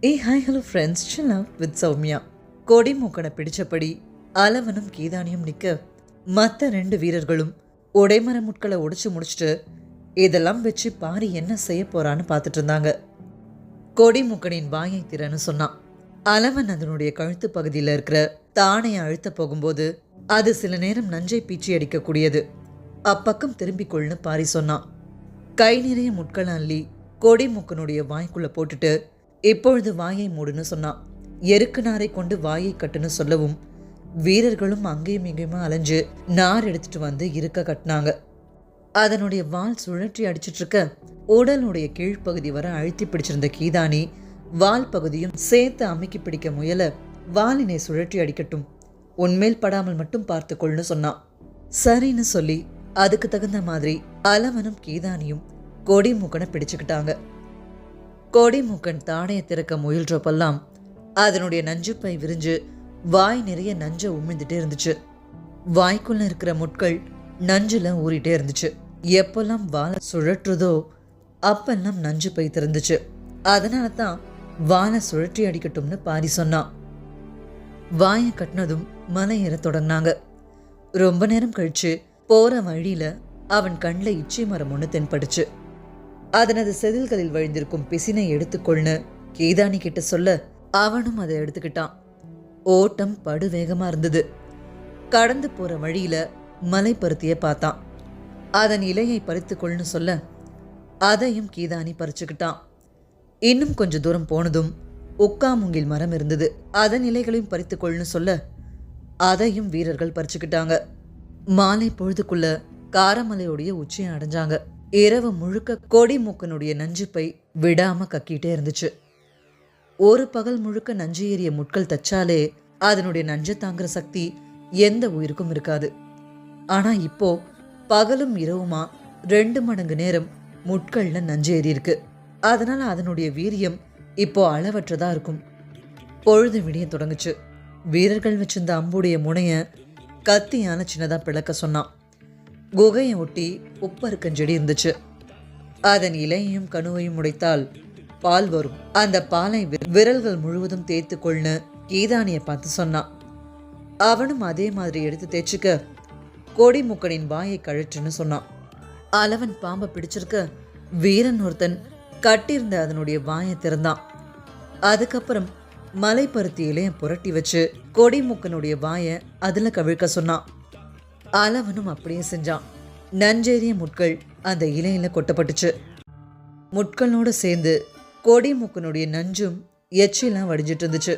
Hi hello friends, chill out with Soumya. கொடி மூக்கனை பிடிச்சபடி அளவனும் கீதானியும் நிற்க, மற்ற 2 வீரர்களும் உடைமர முட்களை உடைச்சு முடிச்சுட்டு இதெல்லாம் வச்சு பாரி என்ன செய்ய போறான்னு பார்த்துட்டு இருந்தாங்க. கொடி மூக்கனின் வாயை திறன்னு சொன்னான். அளவன் அதனுடைய கழுத்து பகுதியில் இருக்கிற தானையை அழுத்த போகும்போது அது சில நேரம் நஞ்சை பீச்சி அடிக்கக்கூடியது. அப்பக்கம் திரும்பிக்கொள்னு பாரி சொன்னான். கை நிறைய முட்களை அள்ளி கொடி மூக்கனுடைய வாய்க்குள்ள போட்டுட்டு இப்பொழுது வாயை மூடுன்னு சொன்னான். எருக்கு நாரை கொண்டு வாயை கட்டுன்னு சொல்லவும் வீரர்களும் அங்கேயும் இங்கேயுமா அலைஞ்சு நார் எடுத்துட்டு வந்து இருக்க கட்டினாங்க. அதனுடைய வால் சுழற்றி அடிச்சிட்டு இருக்க உடலுடைய கீழ்ப்பகுதி வர அழுத்தி பிடிச்சிருந்த கீதானி வால் பகுதியும் சேர்த்து அமுக்கி பிடிக்க முயல, வாலினை சுழற்றி அடிக்கட்டும், உன்மேல் படாமல் மட்டும் பார்த்துக்கொள்னு சொன்னான். சரின்னு சொல்லி அதுக்கு தகுந்த மாதிரி அளவனும் கீதானியும் கொடி மூக்கனை பிடிச்சுக்கிட்டாங்க. கொடி மூக்கன் தாடையை திறக்க முயல்றப்பெல்லாம் அதனுடைய நஞ்சுப்பை விரிஞ்சு வாய் நிறைய நஞ்சை உமிழ்ந்துட்டே இருந்துச்சு. வாய்க்குள்ள இருக்கிற முட்கள் நஞ்சுல ஊறிட்டே இருந்துச்சு. எப்பெல்லாம் வாழை சுழற்றுதோ அப்பெல்லாம் நஞ்சு பை திறந்துச்சு. அதனால தான் வாழை சுழற்றி அடிக்கட்டும்னு பாரி சொன்னான். வாயை கட்டினதும் மலை ஏற தொடங்கினாங்க. ரொம்ப நேரம் கழிச்சு போற வழியில அவன் கண்ணில் இச்சை மரம் ஒன்று தென்பட்டுச்சு. அதனது செதில்களில் வழிந்திருக்கும் பிசினை எடுத்துக்கொள்னு கீதானி கிட்ட சொல்ல அவனும் அதை எடுத்துக்கிட்டான். ஓட்டம் படு வேகமா இருந்தது. கடந்து போற வழியில மலை பருத்திய பார்த்தான். அதன் இலையை பறித்துக்கொள்னு சொல்ல அதையும் கீதானி பறிச்சுக்கிட்டான். இன்னும் கொஞ்ச தூரம் போனதும் உக்காமுங்கில் மரம் இருந்தது. அதன் இலைகளையும் பறித்துக்கொள்னு சொல்ல அதையும் வீரர்கள் பறிச்சுக்கிட்டாங்க. மாலை பொழுதுக்குள்ள காரமலையுடைய உச்சியை அடைஞ்சாங்க. இரவு முழுக்க கொடி மூக்கனுடைய நஞ்சுப்பை விடாம கக்கிட்டே இருந்துச்சு. ஒரு பகல் முழுக்க நஞ்சு ஏறிய முட்கள் தச்சாலே அதனுடைய நஞ்சை தாங்குற சக்தி எந்த உயிருக்கும் இருக்காது. ஆனா இப்போ பகலும் இரவுமா 2 மடங்கு நேரம் முட்கள்ல நஞ்சு ஏறி இருக்கு. அதனால அதனுடைய வீரியம் இப்போ அளவற்றதா இருக்கும். பொழுது விடிய தொடங்குச்சு. வீரர்கள் வச்சிருந்த அம்புடைய முனைய கத்தியான சின்னதா பிளக்க சொன்னான். குகையை ஒட்டி உப்பருக்கஞ்செடி இருந்துச்சு. அதன் இலையையும் கணுவையும் உடைத்தால் பால் வரும். அந்த பாலை விரல்கள் முழுவதும் தேய்த்து கொள்னு கீதானியை பார்த்து சொன்னான். அவனும் அதே மாதிரி எடுத்து தேய்ச்சிக்க கொடி மூக்கனின் வாயை கழற்றுன்னு சொன்னான். அளவன் பாம்பை பிடிச்சிருக்க வீரன் ஒருத்தன் கட்டியிருந்த அதனுடைய வாயை திறந்தான். அதுக்கப்புறம் மலை பருத்தி இலையை புரட்டி வச்சு கொடி மூக்கனுடைய வாயை அதுல கவிழ்க்க சொன்னான். அளவனும் அப்படியே செஞ்சான். நஞ்சேறிய முட்கள் அந்த இலையில கொட்டப்பட்டுச்சு. முட்களோடு சேர்ந்து கொடி மூக்கனுடைய நஞ்சும் எச்சிலாம் வடிஞ்சிட்டு இருந்துச்சு.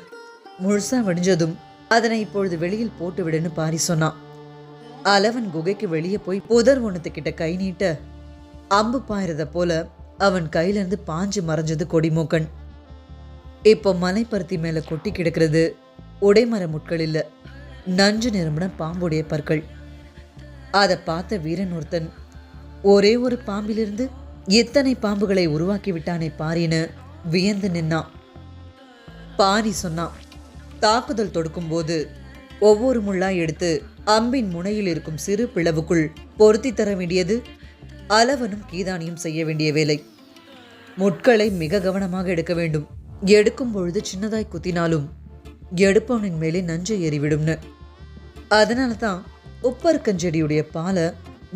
முழுசா வடிஞ்சதும் அதனை இப்பொழுது வெளியில் போட்டு விடுன்னு பாரி சொன்னான். அளவன் குகைக்கு வெளியே போய் புதர் ஒண்ணுத்துக்கிட்ட கை நீட்ட அம்பு பாயறத போல அவன் கையிலிருந்து பாஞ்சு மறைஞ்சது கொடிமூக்கன். இப்போ மலைப்பருத்தி மேல கொட்டி கிடக்கிறது உடைமர முட்கள் இல்ல, நஞ்சு நிரம்பின பாம்புடைய பற்கள். அதை பார்த்த வீரன் ஒருத்தன் ஒரே ஒரு பாம்பிலிருந்து எத்தனை பாம்புகளை உருவாக்கி விட்டானே பாரின்னு வியந்து நின்னான். பாரி சொன்னான், தாக்குதல் தொடுக்கும் போது ஒவ்வொரு முள்ளாய் எடுத்து அம்பின் முனையில் இருக்கும் சிறு பிளவுக்குள் பொருத்தி தர வேண்டியது அளவனும் கீதானியும் செய்ய வேண்டிய வேலை. முட்களை மிக கவனமாக எடுக்க வேண்டும். எடுக்கும் பொழுது சின்னதாய் குத்தினாலும் எடுப்பவனின் மேலே நஞ்சு ஏறிவிடும்னு. அதனால தான் உப்பருக்கஞ்செடியுடைய பாலை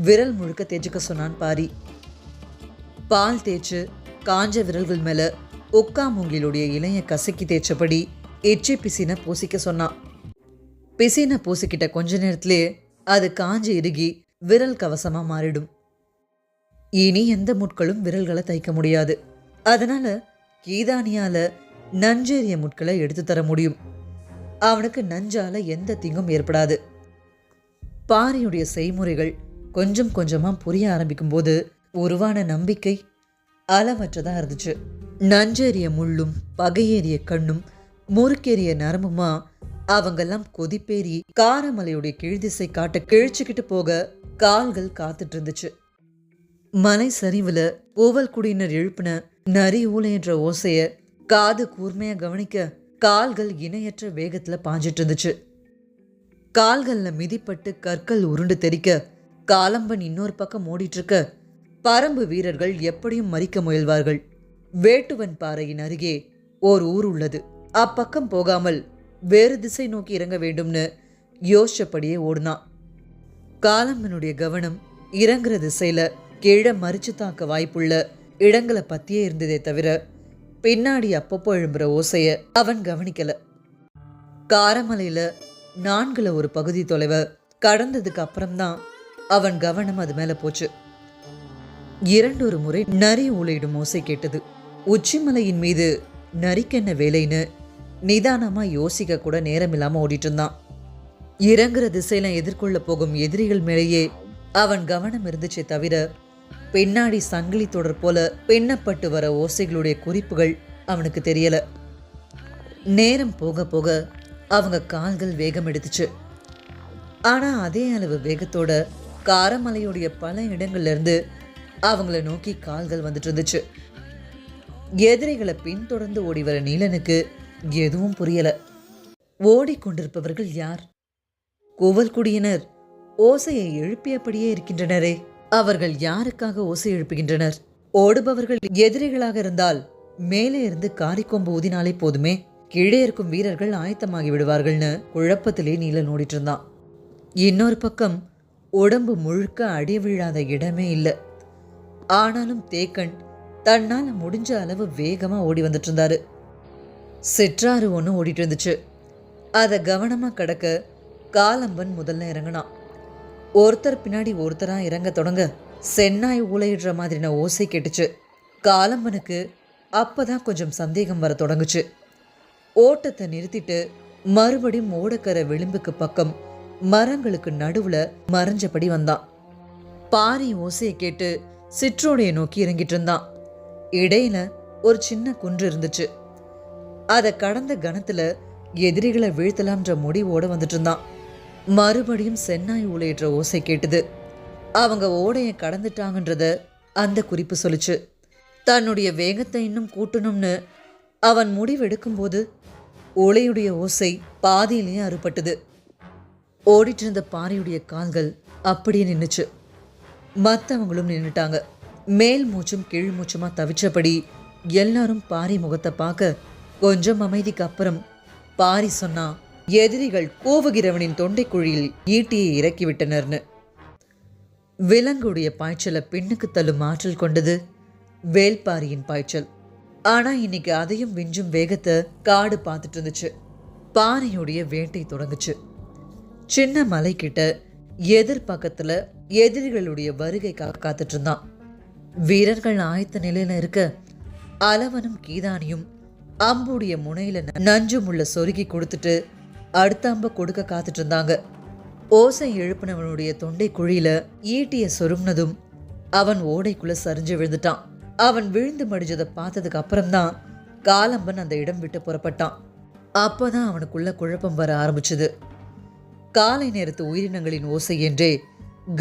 விரல் முழுக்க தேய்ச்சிக்க சொன்னான் பாரி. பால் தேய்ச்சு காஞ்ச விரல்கள் மேல உக்காமூங்கிலுடைய இலைய கசக்கி தேய்ச்சபடி எச்சி பிசினை பூசிக்க சொன்னான். பிசினை பூசிக்கிட்ட கொஞ்ச நேரத்திலே அது காஞ்சு இறுகி விரல் கவசமா மாறிடும். இனி எந்த முட்களும் விரல்களை தைக்க முடியாது. அதனால கீதானியால நஞ்சேறிய முட்களை எடுத்து தர முடியும். அவனுக்கு நஞ்சால எந்த தீங்கும் ஏற்படாது. பாரியுடைய செய்முறைகள் கொஞ்சம் கொஞ்சமா புரிய ஆரம்பிக்கும் போது உருவான நம்பிக்கை அளவற்றதா இருந்துச்சு. நஞ்சேறிய முள்ளும் பகையேறிய கண்ணும் முறுக்கேறிய நரம்புமா அவங்கெல்லாம் கொதிப்பேறி காரமலையுடைய கீழ்திசை காட்ட கிழிச்சுக்கிட்டு போக கால்கள் காத்துட்டு இருந்துச்சு. மலை சரிவுல ஓவல் குடியினர் எழுப்பின நரி ஊலை என்ற ஓசைய காது கூர்மையா கவனிக்க கால்கள் இணையற்ற வேகத்துல பாஞ்சிட்டு இருந்துச்சு. கால்கள்ல மிதிப்பட்டு கற்கள் உருண்டு தெரிக்க காலம்பன் இன்னொரு பக்கம் ஓடிட்டு இருக்க பரம்பு வீரர்கள் எப்படியும் மறிக்க முயல்வார்கள். வேட்டுவன் பாறையின் அருகே ஓர் ஊர் உள்ளது. அப்பக்கம் போகாமல் வேறு திசை நோக்கி இறங்க வேண்டும்னு யோசிச்சபடியே ஓடுனான். காலம்பனுடைய கவனம் இறங்குற திசையில கீழே மறிச்சு தாக்க வாய்ப்புள்ள இடங்களை பத்தியே இருந்ததே தவிர பின்னாடி அப்பப்போ எழும்புற ஓசைய அவன் கவனிக்கல. காரமலையில 4 ஒரு பகுதி தொலைவை கடந்ததுக்கு அப்புறம்தான் அவன் கவனம் அது மேல போச்சு. 2 முறை நரி ஊளையிடும் ஓசை கேட்டது. உச்சிமலையின் மீது நரிக்கென்ன வேலைன்னு நிதானமா யோசிக்க கூட நேரம் இல்லாம ஓடிட்டு இருந்தான். இறங்குற திசையில எதிர்கொள்ள போகும் எதிரிகள் மேலேயே அவன் கவனம் இருந்துச்சே தவிர பின்னாடி சங்கிலி தொடர் போல பின்னப்பட்டு வர ஓசைகளுடைய குறிப்புகள் அவனுக்கு தெரியல. நேரம் போக போக அவங்க கால்கள் வேகம் எடுத்துச்சு. ஆனா அதே அளவு வேகத்தோட காரமலையுடைய பல இடங்கள்ல இருந்து அவங்கள நோக்கி கால்கள் வந்துட்டு இருந்துச்சு. எதிரிகளை பின்தொடர்ந்து ஓடி வர நீலனுக்கு எதுவும் புரியல. ஓடிக்கொண்டிருப்பவர்கள் யார்? கோவல்குடியினர் ஓசையை எழுப்பியபடியே இருக்கின்றனரே. அவர்கள் யாருக்காக ஓசை எழுப்புகின்றனர்? ஓடுபவர்கள் எதிரிகளாக இருந்தால் மேலே இருந்து காரிக்கொம்பு ஊதினாலே போதுமே, கீழே இருக்கும் வீரர்கள் ஆயத்தமாகி விடுவார்கள்னு குழப்பத்திலே நீலன் ஓடிட்டு இருந்தான். இன்னொரு பக்கம் உடம்பு முழுக்க அடி விழாத இடமே இல்லை. ஆனாலும் தேக்கன் தன்னால் முடிஞ்ச அளவு வேகமா ஓடி வந்துட்டு இருந்தாரு. சிற்றாறு ஒன்று ஓடிட்டு இருந்துச்சு. அதை கவனமா கடக்க காலம்பன் முதல்ல இறங்கினான். ஒருத்தர் பின்னாடி ஒருத்தரா இறங்க தொடங்க சென்னாய் ஊளையிடுற மாதிரின ஓசை கேட்டுச்சு. காலம்பனுக்கு அப்பதான் கொஞ்சம் சந்தேகம் வர தொடங்குச்சு. ஓட்டத்தை நிறுத்திட்டு மறுபடியும் ஓடக்கரை விளிம்புக்கு பக்கம் மரங்களுக்கு நடுவுல மறைஞ்சபடி வந்தான். பாரி ஓசையை கேட்டு சிற்றோடைய நோக்கி இறங்கிட்டு இருந்தான். இடையில ஒரு சின்ன குன்று இருந்துச்சு. அதை கடந்த கணத்துல எதிரிகளை வீழ்த்தலாம்ன்ற முடிவோட வந்துட்டு இருந்தான். மறுபடியும் சென்னாய் ஊளையிடுற ஓசை கேட்டுது. அவங்க ஓடைய கடந்துட்டாங்கன்றத அந்த குறிப்பு சொல்லுச்சு. தன்னுடைய வேகத்தை இன்னும் கூட்டணும்னு அவன் முடிவெடுக்கும் போது ஓலையுடைய ஓசை பாதியிலேயே அறுபட்டது. ஓடிட்டு இருந்த பாரியுடைய கால்கள் அப்படியே நின்றுச்சு. மற்றவங்களும் நின்றுட்டாங்க. மேல் மூச்சும் கீழ் மூச்சுமா தவிச்சபடி எல்லாரும் பாரி முகத்தை பார்க்க கொஞ்சம் அமைதிக்கு அப்புறம் பாரி சொன்னா, எதிரிகள் கூவுகிறவனின் தொண்டை குழியில் ஈட்டியை இறக்கிவிட்டனர்னு. விலங்குடைய பாய்ச்சலை பின்னுக்கு தள்ளும் ஆற்றல் கொண்டது வேல்பாரியின் பாய்ச்சல். ஆனா இன்னைக்கு அதையும் விஞ்சும் வேகத்தை காடு பார்த்துட்டு இருந்துச்சு. பாரியுடைய வேட்டை தொடங்குச்சு. சின்ன மலை கிட்ட எதிர்பக்கத்துல எதிரிகளுடைய வருகைக்காக காத்துட்டு இருந்தான். வீரர்கள் ஆயத்த நிலையில இருக்க அளவனும் கீதானியும் அம்புடைய முனையில நஞ்சும் உள்ள சொருகி கொடுத்துட்டு அடுத்த அம்ப கொடுக்க காத்துட்டு இருந்தாங்க. ஓசை எழுப்பினவனுடைய தொண்டை குழியில ஈட்டிய சொரும்னதும் அவன் ஓடைக்குள்ள சரிஞ்சு விழுந்துட்டான். அவன் விழுந்து மடிஞ்சதை பார்த்ததுக்கு அப்புறம்தான் காலம்பன் அந்த இடம் விட்டு புறப்பட்டான். அப்பதான் அவனுக்குள்ள குழப்பம் வர ஆரம்பிச்சது. காலை நேரத்து உயிரினங்களின் ஓசை என்றே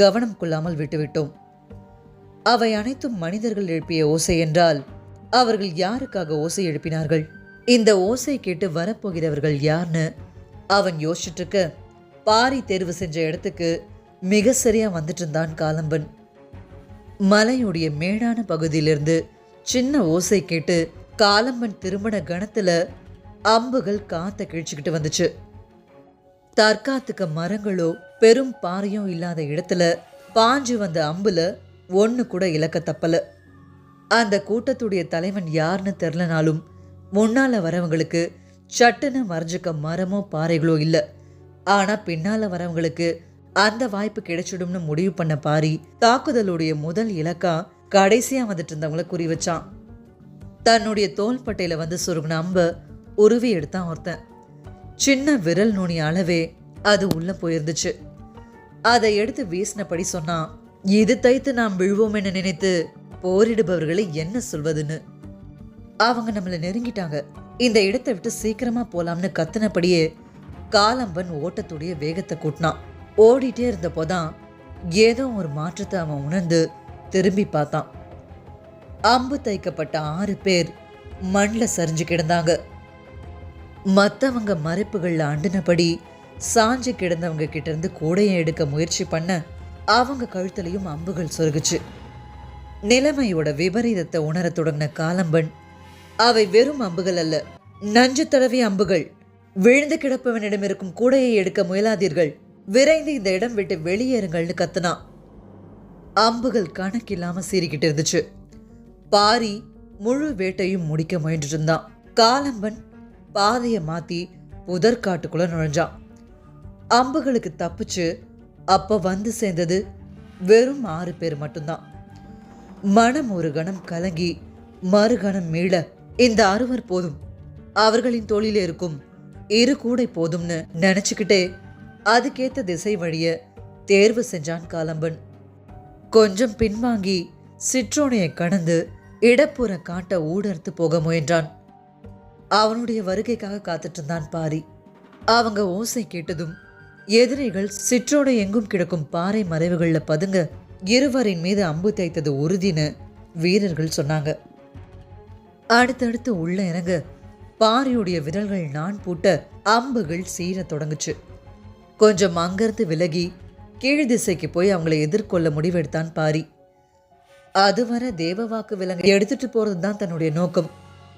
கவனம் கொள்ளாமல் விட்டுவிட்டோம். அவை அனைத்தும் மனிதர்கள் எழுப்பிய ஓசை என்றால் அவர்கள் யாருக்காக ஓசை எழுப்பினார்கள்? இந்த ஓசை கேட்டு வரப்போகிறவர்கள் யார்னு அவன் யோசிச்சுட்டு இருக்க பாரி தேர்வு செஞ்ச இடத்துக்கு மிக சரியா வந்துட்டு இருந்தான் காலம்பன். மலையுடைய மேடான பகுதியிலிருந்து சின்ன ஓசை கேட்டு காலம்பன் திருமண கணத்துல அம்புகள் காத்த கிழிச்சுக்கிட்டு வந்துச்சு. தற்காத்துக்க மரங்களோ பெரும் பாறையும் இல்லாத இடத்துல பாஞ்சு வந்த அம்புல ஒன்னு கூட இலக்க தப்பல. அந்த கூட்டத்துடைய தலைவன் யாருன்னு தெரிலனாலும் முன்னால வரவங்களுக்கு சட்டுன்னு மறைஞ்சுக்க மரமோ பாறைகளோ இல்ல. ஆனா பின்னால வரவங்களுக்கு அந்த வாய்ப்பு கிடைச்சிடும்னு முடிவு பண்ண பாரி தாக்குதலுடைய முதல் இலக்கா கடைசியா வந்துட்டு இருந்தவங்கள குறி வச்சான். தன்னுடைய தோள்பட்டையில வந்து சுருங்கின அம்ப உருவி எடுத்தான் ஒருத்தன். சின்ன விரல் நுனி அளவே அது உள்ள போயிருந்துச்சு. அதை எடுத்து வீசினபடி சொன்னான், இது தைத்து நாம் விழுவோம் என நினைத்து போரிடுபவர்களை என்ன சொல்வதுன்னு. அவங்க நம்மளை நெருங்கிட்டாங்க, இந்த இடத்தை விட்டு சீக்கிரமா போலாம்னு கத்தினபடியே காலம்பன் ஓட்டத்துடைய வேகத்தை கூட்டினான். ஓடிட்டே இருந்தப்போதான் ஏதோ ஒரு மாற்றத்தை அவன் உணர்ந்து திரும்பி பார்த்தான். அம்பு தைக்கப்பட்ட 6 பேர் மண்ணில் சரிஞ்சு கிடந்தாங்க. மற்றவங்க மறைப்புகள்ல அண்டுனபடி சாஞ்சு கிடந்தவங்க கிட்ட இருந்து கூடையை எடுக்க முயற்சி பண்ண அவங்க கழுத்துலையும் அம்புகள் சொருகுச்சு. நிலைமையோட விபரீதத்தை உணர தொடங்கின காலம்பன் அவை வெறும் அம்புகள் அல்ல, நஞ்சு தடவிய அம்புகள். விழுந்து கிடப்பவனிடம் இருக்கும் கூடையை எடுக்க முயலாதீர்கள், விரைந்து இந்த இடம் விட்டு வெளியேறுங்கள்னு கத்துனா. அம்புகள் கணக்கில்லாம சீறிக்கிட்டு இருந்துச்சு. பாரி முழு வேட்டையும் முடிக்க முயன்று இருந்தான். காலம்பன் பாதைய மாத்தி புதற்காட்டுக்குள்ள நுழைஞ்சான். அம்புகளுக்கு தப்பிச்சு அப்ப வந்து சேர்ந்தது வெறும் 6 பேர் மட்டும்தான். மனம் ஒரு கணம் கலங்கி மறுகணம் மீள, இந்த 6 போதும், அவர்களின் தோளில் இருக்கும் 2 கூடை போதும்னு நினைச்சுக்கிட்டே அதுக்கேத்த திசை வழிய தேர்வு செஞ்சான் காலம்பன். கொஞ்சம் பின்வாங்கி சிற்றோனையை கடந்து இடப்புற காட்ட ஊடர்த்து போக முயன்றான். அவனுடைய வருகைக்காக காத்துட்டு இருந்தான் பாரி. அவங்க ஓசை கேட்டதும் எதிரிகள் சிற்றோடை எங்கும் கிடக்கும் பாறை மறைவுகள்ல பதுங்க இருவரின் மீது அம்பு தைத்தது உறுதின்னு வீரர்கள் சொன்னாங்க. அடுத்தடுத்து உள்ள இறங்க பாரியுடைய விரல்கள் நான் பூட்ட அம்புகள் சீர தொடங்குச்சு. கொஞ்சம் அங்கிருந்து விலகி கீழ் திசைக்கு போய் அவங்களை எதிர்கொள்ள முடிவெடுத்தான் பாரி. அதுவரை தேவவாக்கு விலங்கை எடுத்துட்டு போறதுதான் தன்னுடைய நோக்கம்.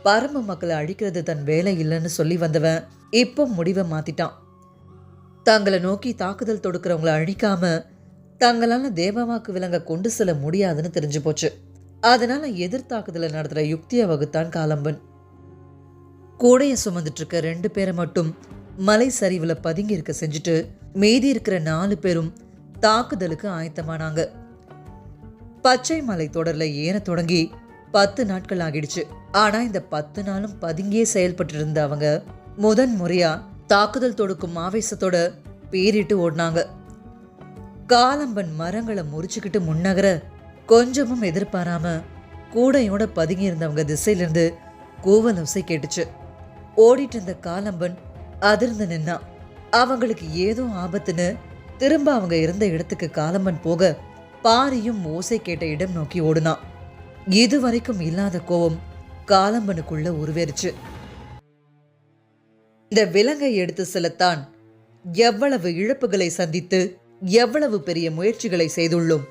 பரம மக்களை அழிக்கிறது தன் வேலை இல்லைன்னு சொல்லி வந்தவன் இப்போ முடிவை மாத்திட்டான். தங்களை நோக்கி தாக்குதல் தொடுக்கிறவங்களை அழிக்காம தங்களால தேவவாக்கு விலங்க கொண்டு செல்ல முடியாதுன்னு தெரிஞ்சு போச்சு. அதனால எதிர்த்தாக்குதலை நடத்துற யுக்தியை வகுத்தான் காலம்பன். கூடைய சுமந்துட்டு இருக்க 2 பேரை மட்டும் மலை சரிவுல பதுங்கி இருக்க செஞ்சுட்டு மீதி இருக்கிற 4 பேரும் தாக்குதலுக்கு ஆயத்தமானாங்க. பச்சை மலை தொடர்ல ஏற தொடங்கி 10 நாட்கள் ஆகிடுச்சு. ஆனா இந்த 10 நாளும் பதுங்கியே செயல்பட்டு இருந்த அவங்க முதன் முறையா தாக்குதல் தொடுக்கும் ஆவேசத்தோட பேரிட்டு ஓடினாங்க. காலம்பன் மரங்களை முறிச்சுக்கிட்டு முன்னகர கொஞ்சமும் எதிர்பாராம கூடையோட பதுங்கி இருந்தவங்க திசையிலிருந்து கூவல் ஓசை கேட்டுச்சு. ஓடிட்டு இருந்த காலம்பன் அதிர்ந்து நின்னான். அவங்களுக்கு ஏதோ ஆபத்துன்னு திரும்ப அவங்க இருந்த இடத்துக்கு காலம்பன் போக பாரியும் ஓசை கேட்ட இடம் நோக்கி ஓடுனான். இதுவரைக்கும் இல்லாத கோபம் காலம்பனுக்குள்ள உருவேறிச்சு. இந்த விலங்கை எடுத்து செல்லத்தான் எவ்வளவு இழப்புகளை சந்தித்து எவ்வளவு பெரிய முயற்சிகளை செய்துள்ளோம்.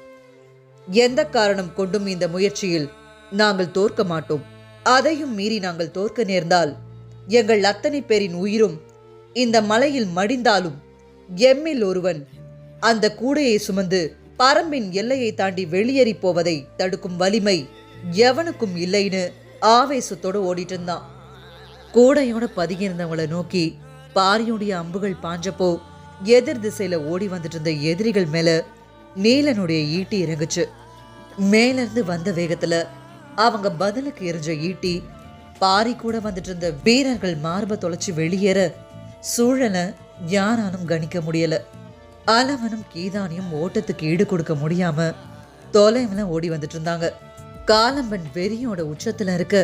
எந்த காரணம் கொண்டும் இந்த முயற்சியில் நாங்கள் தோற்க மாட்டோம். அதையும் மீறி நாங்கள் தோற்க நேர்ந்தால் எங்கள் அத்தனை பேரின் உயிரும் இந்த மலையில் மடிந்தாலும் எம்மில் ஒருவன் அந்த கூடையை சுமந்து பரம்பின் எல்லையை தாண்டி வெளியேறி போவதை தடுக்கும் வலிமை எவனுக்கும் இல்லைன்னு ஆவேசத்தோடு ஓடிட்டு இருந்தான். கூடையோட பதுங்கியிருந்தவங்களை நோக்கி பாரியுடைய அம்புகள் பாஞ்சப்போ எதிர் திசையில ஓடி வந்துட்டு இருந்த எதிரிகள் மேல நீலனுடைய ஈட்டி இறங்குச்சு. மேலிருந்து வந்த வேகத்துல அவங்க பதிலுக்கு எரிஞ்ச ஈட்டி பாரி கூட வந்துட்டு இருந்த வீரர்கள் மார்பை தொலைச்சு வெளியேற சூழலை யாராலும் கணிக்க முடியல. அளவனும் கீதானியும் ஓட்டத்துக்கு ஈடு கொடுக்க முடியாம தொலைவுல ஓடி வந்துட்டு இருந்தாங்க. காலம்பன் வெறியோட உச்சத்துல இருக்க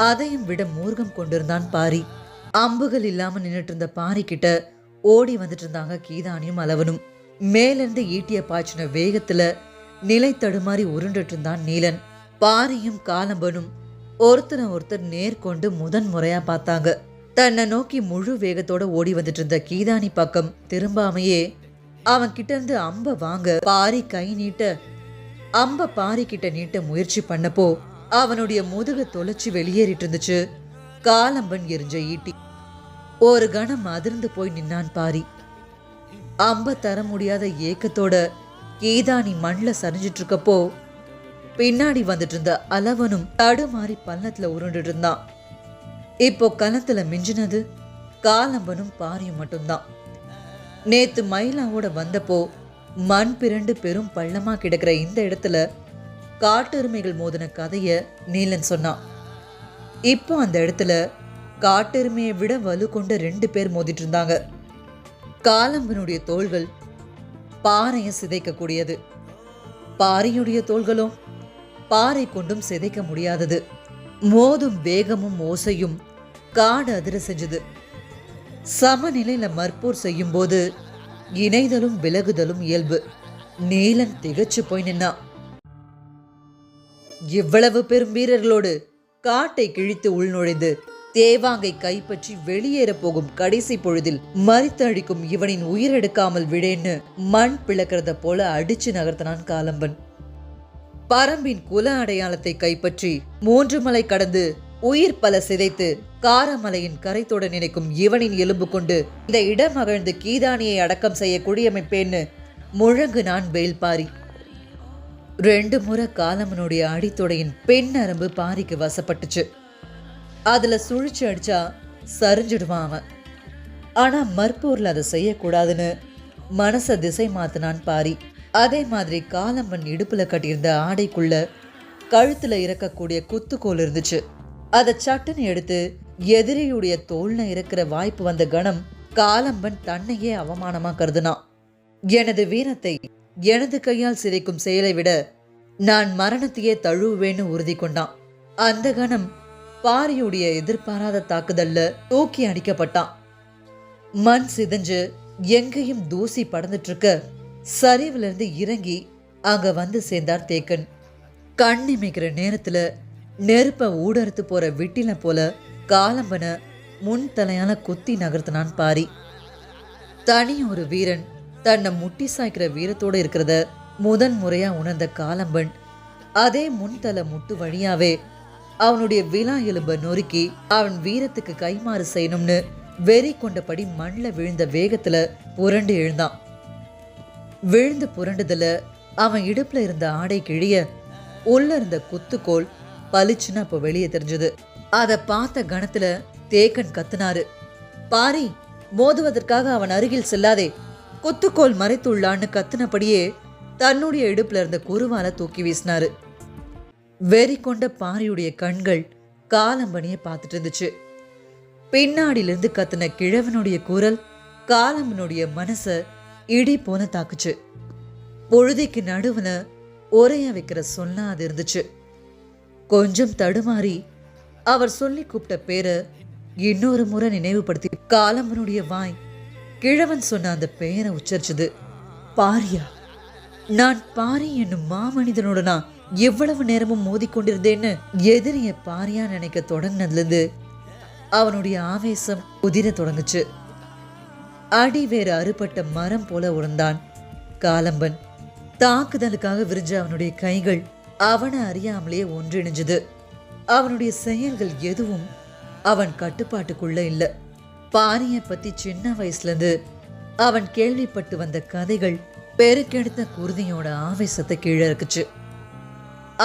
அதையும் விட மூர்க்கம் கொண்டிருந்தான் பாரி. அம்புகள் இல்லாம நின்றுட்டு இருந்த பாரி கிட்ட ஓடி வந்துட்டு இருந்தாங்க கீதானியும் அளவனும். மேலிருந்து ஈட்டிய பாய்ச்சின வேகத்துல நிலை தடுமாறி உருண்டுட்டு இருந்தான் நீலன். பாரியும் காலம்பனும் ஒருத்தர் நேர்கொண்டு முதன் முறையா பார்த்தாங்க. தன்னை நோக்கி முழு வேகத்தோட ஓடி வந்துட்டு இருந்த கீதானி பக்கம் திரும்பாமையே அவன் கிட்ட இருந்து அம்ப வாங்க பாரி கை நீட்ட அம்ப பாரி கிட்ட நீட்ட முயற்சி பண்ணப்போ அவனுடைய முதுக தொலைச்சு வெளியேறிட்டு இருந்துச்சு காலம்பன் எரிஞ்ச ஈட்டி. ஒரு கணம் அதிர்ந்து போய் நின்னான் பாரி. அம்ப தர முடியாத ஏக்கத்தோட கீதானி மண்ல சரிஞ்சிட்டு இருக்கப்போ பின்னாடி வந்துட்டு இருந்த அளவனும் தடுமாறி பள்ளத்துல உருண்டுட்டு இருந்தான். இப்போ கணத்துல மிஞ்சினது காலம்பனும் பாரியும் மட்டும்தான். நேத்து மயிலாவோட வந்தப்போ மண் பிறண்டு பெரும் பள்ளமா கிடக்கிற இந்த இடத்துல காட்டெருமைகள் மோதின கதைய நீலன் சொன்னான். இப்போ அந்த இடத்துல காட்டெருமையை விட வலு கொண்ட 2 பேர் மோதிட்டு இருந்தாங்க. காலம்பனுடைய தோள்கள் பாறையை சிதைக்க கூடியது. பாரியுடைய தோள்களும் பாறை கொண்டும் சிதைக்க முடியாதது. மோதும் வேகமும் ஓசையும் காடு அதிர செஞ்சது. சமநிலையில மற்போர் செய்யும் போது இணைதலும் விலகுதலும் இயல்பு. நீலன் திகச்சு போய் நின்னான். இவ்வளவு பெரும் வீரர்களோடு காட்டை கிழித்து உள்நுழைந்து தேவாங்கை கைப்பற்றி வெளியேற போகும் கடைசி பொழுதில் மறித்து அடிக்கும் இவனின் உயிரெடுக்காமல் விடேன்னு மண் பிளக்கிறத போல அடிச்சு நகர்த்தினான் காலம்பன். பரம்பின் குல அடையாளத்தை கைப்பற்றி 3 மலை கடந்து உயிர் பல சிதைத்து காரமலையின் கரைத்தோட நினைக்கும் இவனின் எலும்பு கொண்டு இந்த இடம் மகிழ்ந்து கீதானியை அடக்கம் செய்ய குடியமைப்பேன்னு முழங்கு நான் வேல்பாரி. 2 முறை காலம்மனுடைய அடித்தொடையின் பெண் நரம்பு பாரிக்கு வசப்பட்டுச்சு. அதுல சுழிச்சு அடிச்சா சரிஞ்சிடுவான் அவன். ஆனா மற்பூர்ல அதை செய்யக்கூடாதுன்னு மனச திசை மாத்தினான் பாரி. அதே மாதிரி காலம்மன் இடுப்புல கட்டியிருந்த ஆடைக்குள்ள கழுத்துல இறக்கக்கூடிய குத்துக்கோல் இருந்துச்சு. அதை சட்டுன்னு எடுத்து எதிரியுடைய தோல்ல இறக்குற வாய்ப்பு வந்த கணம் காலம்பன் தன்னையே அவமானமா கருதுனான். எனது வீரத்தை எனது கையால் சிதைக்கும் செயலை விட நான் மரணத்தையே தழுவுவேன்னு உறுதி கொண்டான். அந்த கணம் பாரியுடைய எதிர்பாராத தாக்குதல்ல தூக்கி அடிக்கப்பட்டான். மண் சிதஞ்சு எங்கேயும் தூசி படந்துட்டு இருக்க சரிவுல இருந்து இறங்கி அங்க வந்து சேர்ந்தார் தேக்கன். கண் இமைக்கிற நேரத்துல நெருப்ப ஊடறுத்து போற விட்டில போல காலம்பன முன் தலையால குத்தி நகர்த்தினான் பாரி. தனி ஒரு வீரன் தன்னை முட்டி சாய்க்கிற வீரத்தோட இருக்கிறத முதன் முறையா உணர்ந்த காலம்பன் அதே முன்தலை முட்டு வழியாவே அவனுடைய விழா எலும்ப நொறுக்கி அவன் வீரத்துக்கு கைமாறு செய்யணும்னு வெறி கொண்டபடி மண்ணில் விழுந்த வேகத்துல புரண்டு எழுந்தான். விழுந்து புரண்டுதுல அவன் இடுப்புல இருந்த ஆடை கிழிய உள்ள இருந்த குத்துக்கோல் பளிச்சுன்னு அப்ப வெளியே தெரிஞ்சது. அதை பார்த்த கணத்துல தேக்கன் கத்துனாரு, பாரி, மோதுவதற்காக அவன் அருகில் செல்லாதே, குத்துக்கோல் மறைத்துள்ளான்னு கத்துனபடியே தன்னுடைய இடுப்புல இருந்த குருவால தூக்கி வீசினாரு. வெறி கொண்ட பாரியுடைய கண்கள் காலம்பனிய பார்த்துட்டு இருந்துச்சு. பின்னாடியிலிருந்து கத்துன கிழவனுடைய குரல் காலம்பனுடைய மனச இடி போன தாக்குச்சு. பொழுதைக்கு நடுவுல உரைய வைக்கிற சொன்னா அது இருந்துச்சு. கொஞ்சம் தடுமாறி அவர் சொல்லி கூப்பிட்ட பேரை இன்னொரு முறை நினைவுபடுத்தி காலம்பனுடைய வாய் கிழவன் சொன்ன அந்த பெயரை உச்சரிச்சது. பாரியா? நான் பாரி என்னும் மாமனிதனோட நான் எவ்வளவு நேரமும் மோதிக்கொண்டிருந்தேன்னு எதிரிய பாரியா நினைக்க தொடங்கினதுல இருந்து அவனுடைய ஆவேசம் உதிர தொடங்குச்சு. அடி வேறு அறுபட்ட மரம் போல உணர்ந்தான் காலம்பன். தாக்குதலுக்காக விரிஞ்ச அவனுடைய கைகள் அவனை அறியாமலே ஒன்றிணைஞ்சது. அவனுடைய செயல்கள் எதுவும் அவன் கட்டுப்பாட்டுக்குள்ள இல்ல. பாரிய பத்தி சின்ன வயசுல இருந்து அவன் கேள்விப்பட்டு வந்த கதைகள் பெருக்கெடுத்த குருதியோட ஆவேசத்தை கீழே இருக்குச்சு.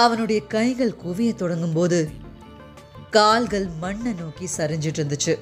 அவனுடைய கைகள் குவிய தொடங்கும் போது கால்கள் மண்ணை நோக்கி சரிஞ்சிட்டு இருந்துச்சு.